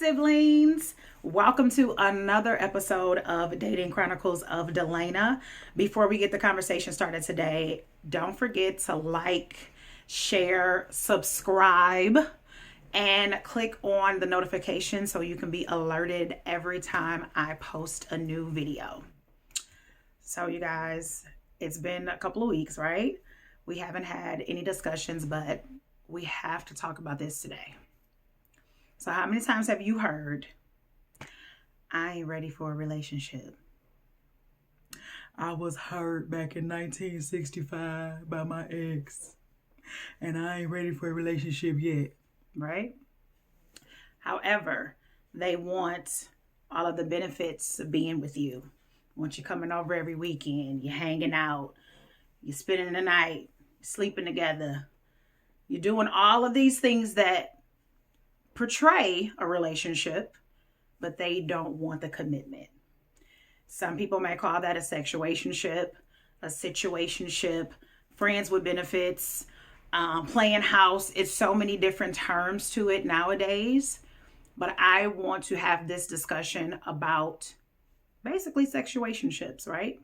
siblings. Welcome to another episode of Dating Chronicles of Delana. Before we get the conversation started today, don't forget to like, share, subscribe, and click on the notification so you can be alerted every time I post a new video. So you guys, it's been a couple of weeks, right? We haven't had any discussions, but we have to talk about this today. So how many times have you heard, I ain't ready for a relationship? I was hurt back in 1965 by my ex, and I ain't ready for a relationship yet, right? However, they want all of the benefits of being with you. Want you coming over every weekend, you're hanging out, you're spending the night, sleeping together. You're doing all of these things that portray a relationship, but they don't want the commitment. Some people may call that a sexuationship, a situationship, friends with benefits, playing house. It's so many different terms to it nowadays. But I want to have this discussion about basically sexuationships, right?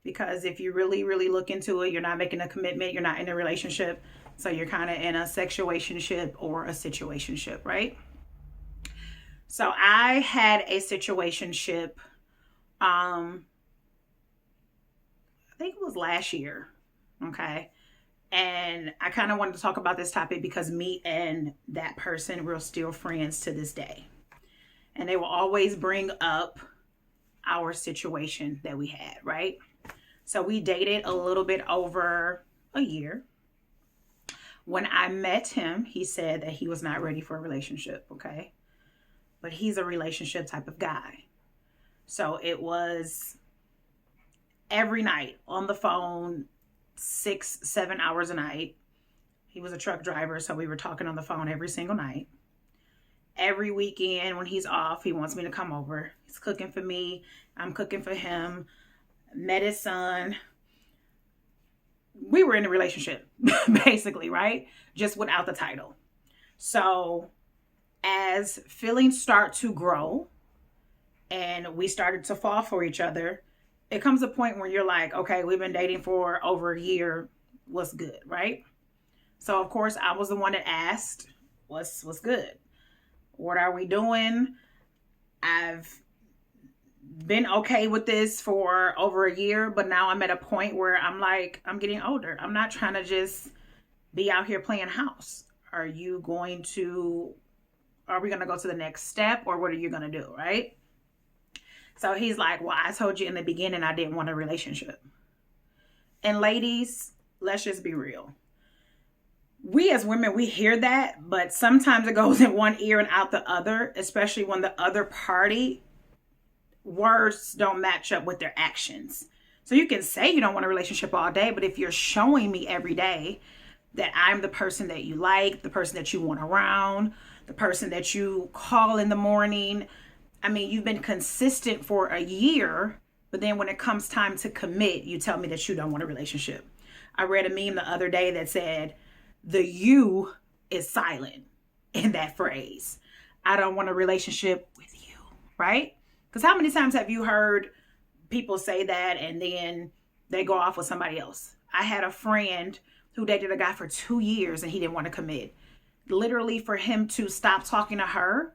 Because if you really, really look into it, you're not making a commitment, you're not in a relationship. So you're kind of in a sexuationship or a situationship, right? So I had a situationship, I think it was last year, okay? And I kind of wanted to talk about this topic because me and that person, we're still friends to this day. And they will always bring up our situation that we had, right? So we dated a little bit over a year. When I met him, he said that he was not ready for a relationship, okay? But he's a relationship type of guy. So it was every night on the phone, 6-7 hours a night. He was a truck driver, so we were talking on the phone every single night. Every weekend when he's off, he wants me to come over. He's cooking for me. I'm cooking for him. Met his son. We were in a relationship, basically, right? Just without the title. So as feelings start to grow and we started to fall for each other, it comes a point where you're like, okay, we've been dating for over a year. What's good, right? So, of course, I was the one that asked, what's good? What are we doing? I've been okay with this for over a year, but now I'm at a point where I'm like, I'm getting older. I'm not trying to just be out here playing house. Are we going to go to the next step, or what are you going to do, right? So he's like, well, I told you in the beginning I didn't want a relationship. And ladies, let's just be real. We as women, we hear that, but sometimes it goes in one ear and out the other, especially when the other party words don't match up with their actions. So you can say you don't want a relationship all day, but if you're showing me every day that I'm the person that you like, the person that you want around, the person that you call in the morning, I mean, you've been consistent for a year, but then when it comes time to commit, you tell me that you don't want a relationship. I read a meme the other day that said, the you is silent in that phrase. I don't want a relationship with you, right? Because how many times have you heard people say that and then they go off with somebody else? I had a friend who dated a guy for 2 years and he didn't want to commit. Literally for him to stop talking to her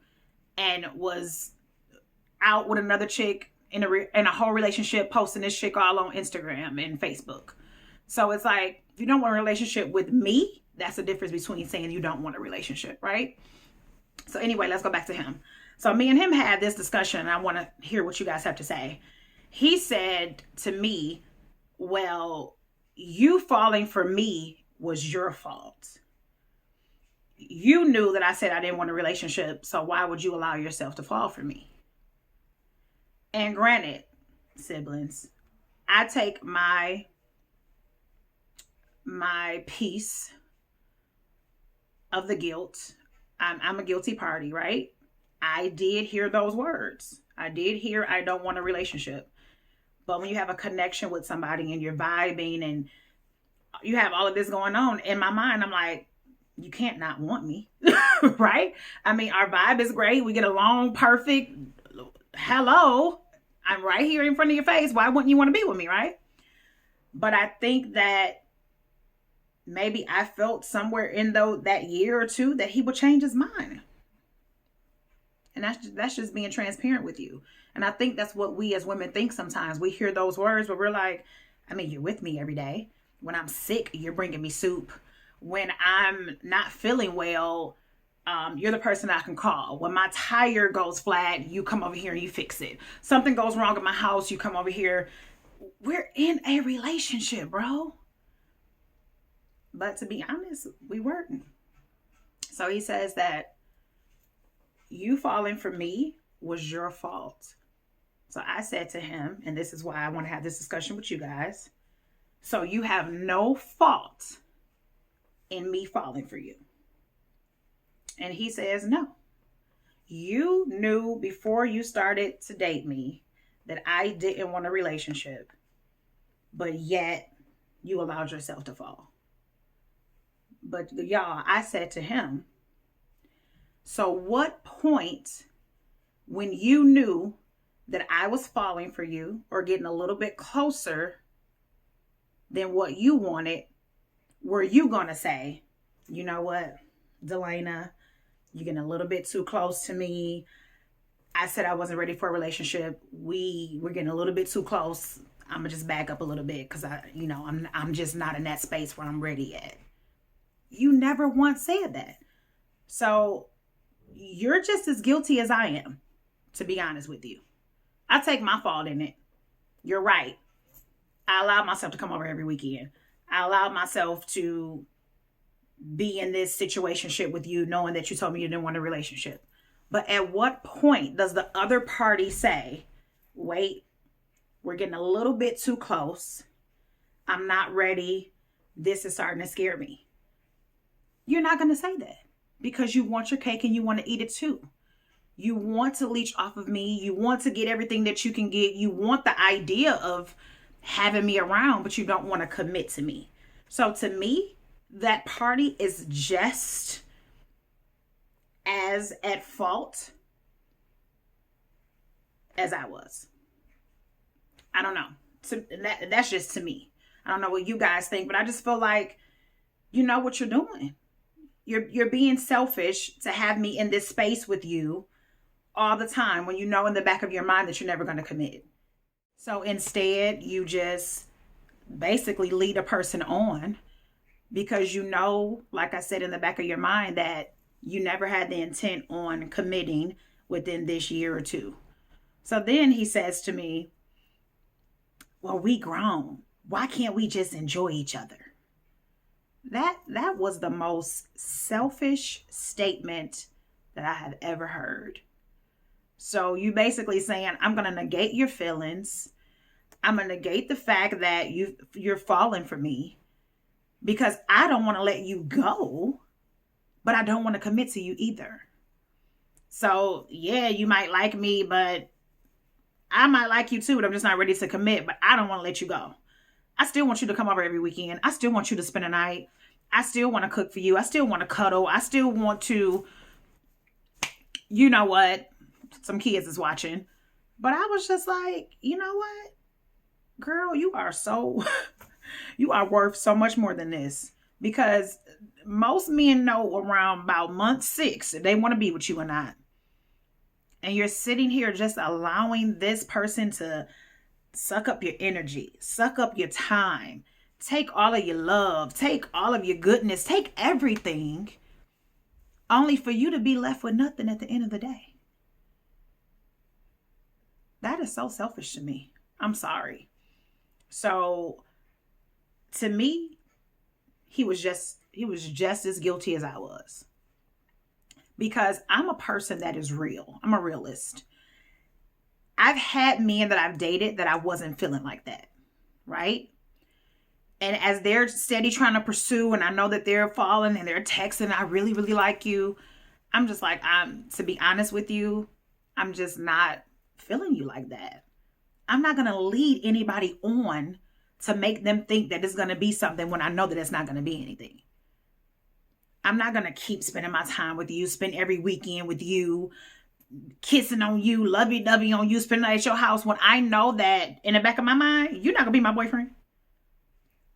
and was out with another chick in a whole relationship, posting this chick all on Instagram and Facebook. So it's like, if you don't want a relationship with me, that's the difference between saying you don't want a relationship, right? So anyway, let's go back to him. So me and him had this discussion, and I want to hear what you guys have to say. He said to me, well, you falling for me was your fault. You knew that I said I didn't want a relationship, so why would you allow yourself to fall for me? And granted, siblings, I take my piece of the guilt. I'm a guilty party, right? I did hear those words. I did hear I don't want a relationship. But when you have a connection with somebody and you're vibing and you have all of this going on, in my mind, I'm like, you can't not want me, right? I mean, our vibe is great. We get along perfect. Hello, I'm right here in front of your face. Why wouldn't you want to be with me, right? But I think that maybe I felt somewhere in that year or two that he would change his mind. And that's just being transparent with you. And I think that's what we as women think sometimes. We hear those words, but we're like, I mean, you're with me every day. When I'm sick, you're bringing me soup. When I'm not feeling well, you're the person I can call. When my tire goes flat, you come over here and you fix it. Something goes wrong in my house, you come over here. We're in a relationship, bro. But to be honest, we weren't. So he says that you falling for me was your fault. So I said to him, and this is why I want to have this discussion with you guys. So you have no fault in me falling for you. And he says, no. You knew before you started to date me that I didn't want a relationship, but yet you allowed yourself to fall. But y'all, I said to him, so what point when you knew that I was falling for you or getting a little bit closer than what you wanted, were you going to say, you know what, Delana, you're getting a little bit too close to me. I said I wasn't ready for a relationship. We're getting a little bit too close. I'm gonna just back up a little bit because I'm just not in that space where I'm ready yet. You never once said that. So you're just as guilty as I am, to be honest with you. I take my fault in it. You're right. I allowed myself to come over every weekend. I allowed myself to be in this situationship with you, knowing that you told me you didn't want a relationship. But at what point does the other party say, wait, we're getting a little bit too close. I'm not ready. This is starting to scare me. You're not going to say that because you want your cake and you want to eat it too. You want to leech off of me. You want to get everything that you can get. You want the idea of having me around, but you don't want to commit to me. So to me, that party is just as at fault as I was. I don't know. That's just to me. I don't know what you guys think, but I just feel like you know what you're doing. You're being selfish to have me in this space with you all the time when you know in the back of your mind that you're never going to commit. So instead, you just basically lead a person on because you know, like I said, in the back of your mind that you never had the intent on committing within this year or two. So then he says to me, well, we grown. Why can't we just enjoy each other? That was the most selfish statement that I have ever heard. So you basically saying, I'm going to negate your feelings. I'm going to negate the fact that you're falling for me because I don't want to let you go, but I don't want to commit to you either. So yeah, you might like me, but I might like you too, but I'm just not ready to commit, but I don't want to let you go. I still want you to come over every weekend. I still want you to spend a night. I still want to cook for you. I still want to cuddle. I still want to, you know what? Some kids is watching. But I was just like, you know what? Girl, you are you are worth so much more than this. Because most men know around about month 6 if they want to be with you or not. And you're sitting here just allowing this person to suck up your energy, suck up your time, take all of your love, take all of your goodness, take everything, only for you to be left with nothing at the end of the day. That is so selfish to me. I'm sorry. So to me, he was just as guilty as I was. Because I'm a person that is real. I'm a realist. I've had men that I've dated that I wasn't feeling like that, right? And as they're steady trying to pursue and I know that they're falling and they're texting, I really, really like you. I'm just like, to be honest with you, I'm just not feeling you like that. I'm not going to lead anybody on to make them think that it's going to be something when I know that it's not going to be anything. I'm not going to keep spending my time with you, spend every weekend with you, kissing on you, lovey-dovey on you, spending at your house when I know that in the back of my mind, you're not going to be my boyfriend.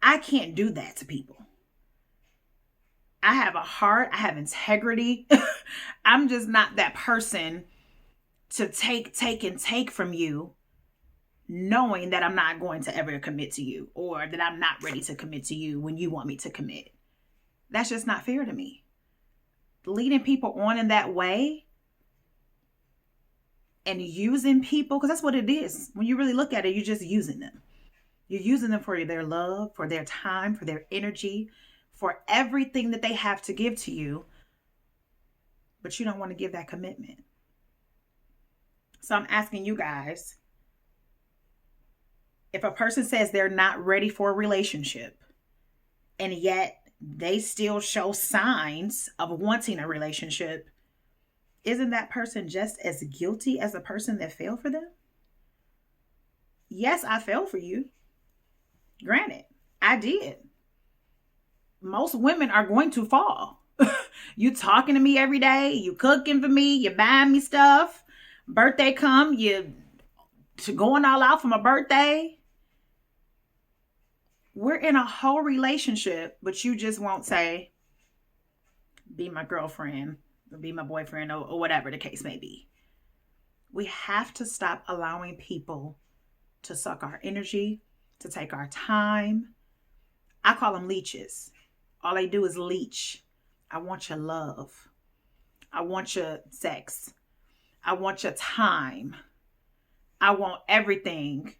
I can't do that to people. I have a heart. I have integrity. I'm just not that person to take from you, knowing that I'm not going to ever commit to you, or that I'm not ready to commit to you when you want me to commit. That's just not fair to me. Leading people on in that way and using people, because that's what it is. When you really look at it, you're just using them. You're using them for their love, for their time, for their energy, for everything that they have to give to you. But you don't want to give that commitment. So I'm asking you guys, if a person says they're not ready for a relationship, and yet they still show signs of wanting a relationship, isn't that person just as guilty as the person that fell for them? Yes, I fell for you. Granted, I did. Most women are going to fall. You talking to me every day, you cooking for me, you buying me stuff. Birthday come, you going all out for my birthday. We're in a whole relationship, but you just won't say, be my girlfriend, or be my boyfriend, or whatever the case may be. We have to stop allowing people to suck our energy, to take our time. I call them leeches. All they do is leech. I want your love. I want your sex. I want your time. I want everything,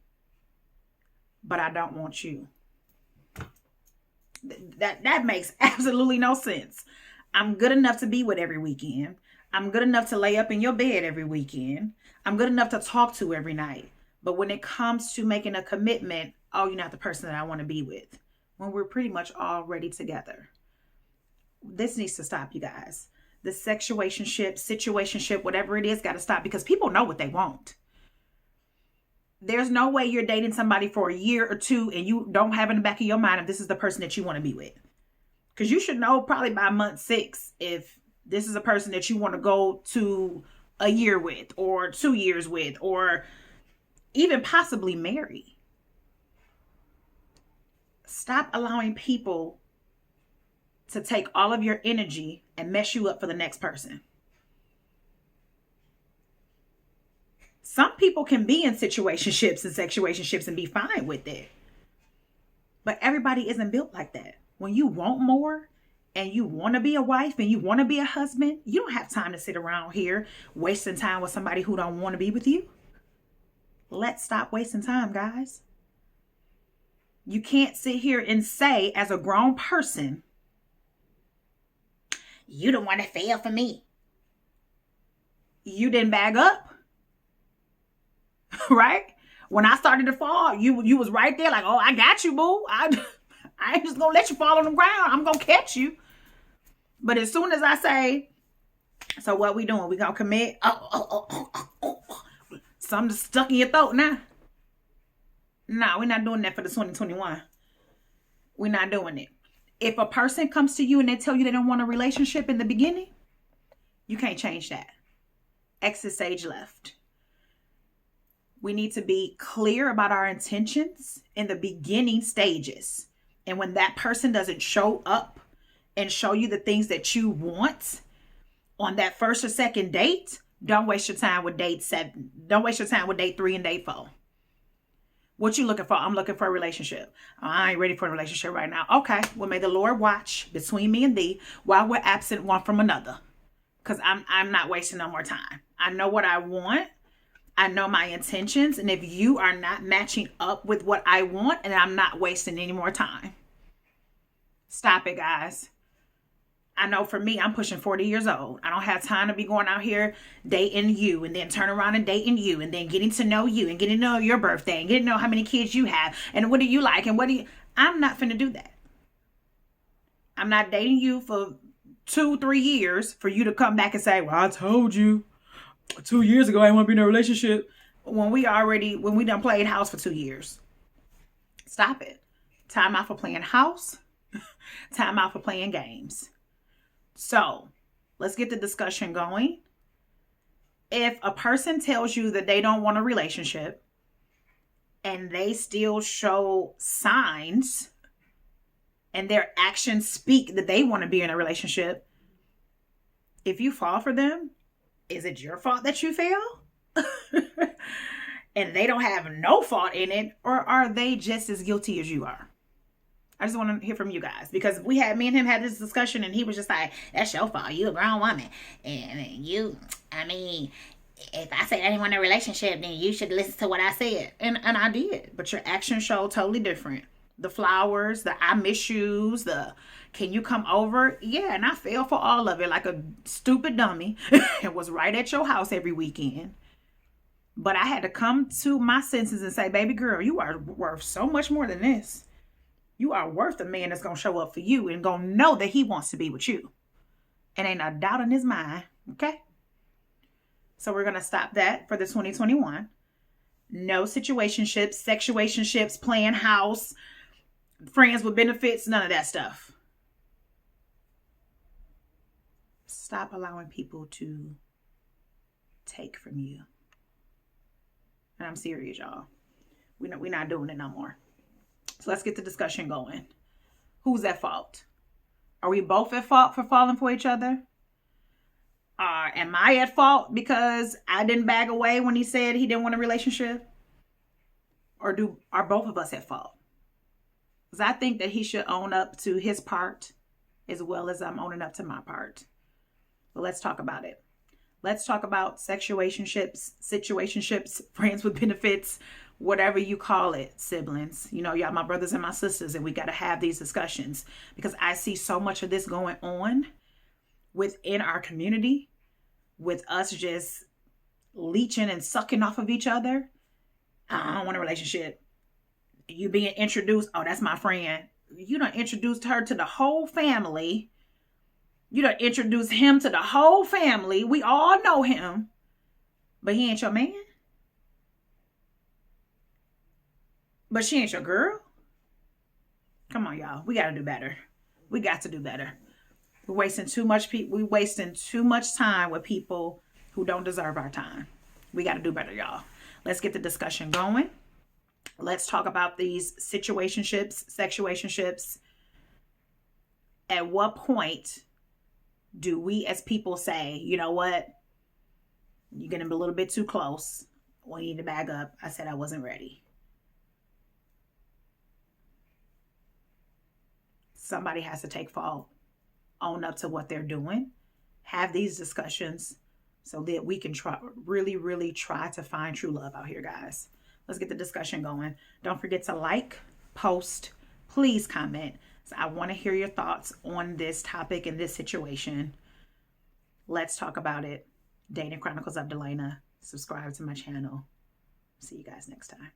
but I don't want you. That makes absolutely no sense. I'm good enough to be with every weekend. I'm good enough to lay up in your bed every weekend. I'm good enough to talk to every night. But when it comes to making a commitment, oh, you're not the person that I want to be with, when we're pretty much already together. This needs to stop, you guys. The situationship, whatever it is, got to stop, because people know what they want. There's no way you're dating somebody for a year or two and you don't have in the back of your mind if this is the person that you want to be with. Because you should know probably by month 6 if this is a person that you want to go to a year with, or 2 years with, or even possibly marry. Stop allowing people to take all of your energy and mess you up for the next person. Some people can be in situationships and sexuationships and be fine with it. But everybody isn't built like that. When you want more and you want to be a wife and you want to be a husband, you don't have time to sit around here wasting time with somebody who don't want to be with you. Let's stop wasting time, guys. You can't sit here and say, as a grown person, you don't want to fail for me. You didn't bag up. Right? When I started to fall, you was right there like, oh, I got you, boo. I ain't just gonna let you fall on the ground. I'm gonna catch you. But as soon as I say, so what we doing? We gonna commit? Something stuck in your throat now. No, we're not doing that for the 2021. We're not doing it. If a person comes to you and they tell you they don't want a relationship in the beginning, you can't change that. Exit stage left. We need to be clear about our intentions in the beginning stages. And when that person doesn't show up and show you the things that you want on that first or second date, don't waste your time with date 7. Don't waste your time with date 3 and date 4. What you looking for? I'm looking for a relationship. I ain't ready for a relationship right now. Okay, well, may the Lord watch between me and thee while we're absent one from another. Because I'm not wasting no more time. I know what I want. I know my intentions. And if you are not matching up with what I want, and I'm not wasting any more time. Stop it, guys. I know for me, I'm pushing 40 years old. I don't have time to be going out here dating you and then turn around and dating you and then getting to know you and getting to know your birthday and getting to know how many kids you have and what do you like and what do you... I'm not finna do that. I'm not dating you for 2-3 years for you to come back and say, well, I told you 2 years ago I didn't want to be in a relationship when we done played house for 2 years. Stop it. Time out for playing house. Time out for playing games. So let's get the discussion going. If a person tells you that they don't want a relationship and they still show signs and their actions speak that they want to be in a relationship, if you fall for them, is it your fault that you fail? And they don't have no fault in it, or are they just as guilty as you are? I just want to hear from you guys, because me and him had this discussion and he was just like, that's your fault. You a grown woman. And if I said I didn't want a relationship, then you should listen to what I said. And I did. But your actions show totally different. The flowers, the I miss yous, the can you come over? Yeah, and I fell for all of it like a stupid dummy. And was right at your house every weekend. But I had to come to my senses and say, baby girl, you are worth so much more than this. You are worth a man that's going to show up for you and going to know that he wants to be with you. And ain't a doubt in his mind. Okay? So we're going to stop that for the 2021. No situationships, sexuationships, playing house, friends with benefits, none of that stuff. Stop allowing people to take from you. And I'm serious, y'all. We're not doing it no more. So let's get the discussion going. Who's at fault? Are we both at fault for falling for each other? Am I at fault because I didn't bag away when he said he didn't want a relationship? Or are both of us at fault? Because I think that he should own up to his part as well as I'm owning up to my part. But let's talk about it. Let's talk about situationships, friends with benefits, whatever you call it, siblings. You know, y'all my brothers and my sisters, and we got to have these discussions because I see so much of this going on within our community with us just leeching and sucking off of each other. I don't want a relationship. You being introduced, oh, that's my friend. You done introduced her to the whole family. You done introduced him to the whole family. We all know him. But he ain't your man? But she ain't your girl? Come on, y'all. We got to do better. We got to do better. We're wasting too much time with people who don't deserve our time. We got to do better, y'all. Let's get the discussion going. Let's talk about these situationships, sexuationships. At what point do we as people say, you know what? You're getting a little bit too close. We need to back up. I said I wasn't ready. Somebody has to take fault, own up to what they're doing, have these discussions so that we can really try to find true love out here, guys. Let's get the discussion going. Don't forget to like, post, please comment. So I want to hear your thoughts on this topic and this situation. Let's talk about it. Dating Chronicles of Delana. Subscribe to my channel. See you guys next time.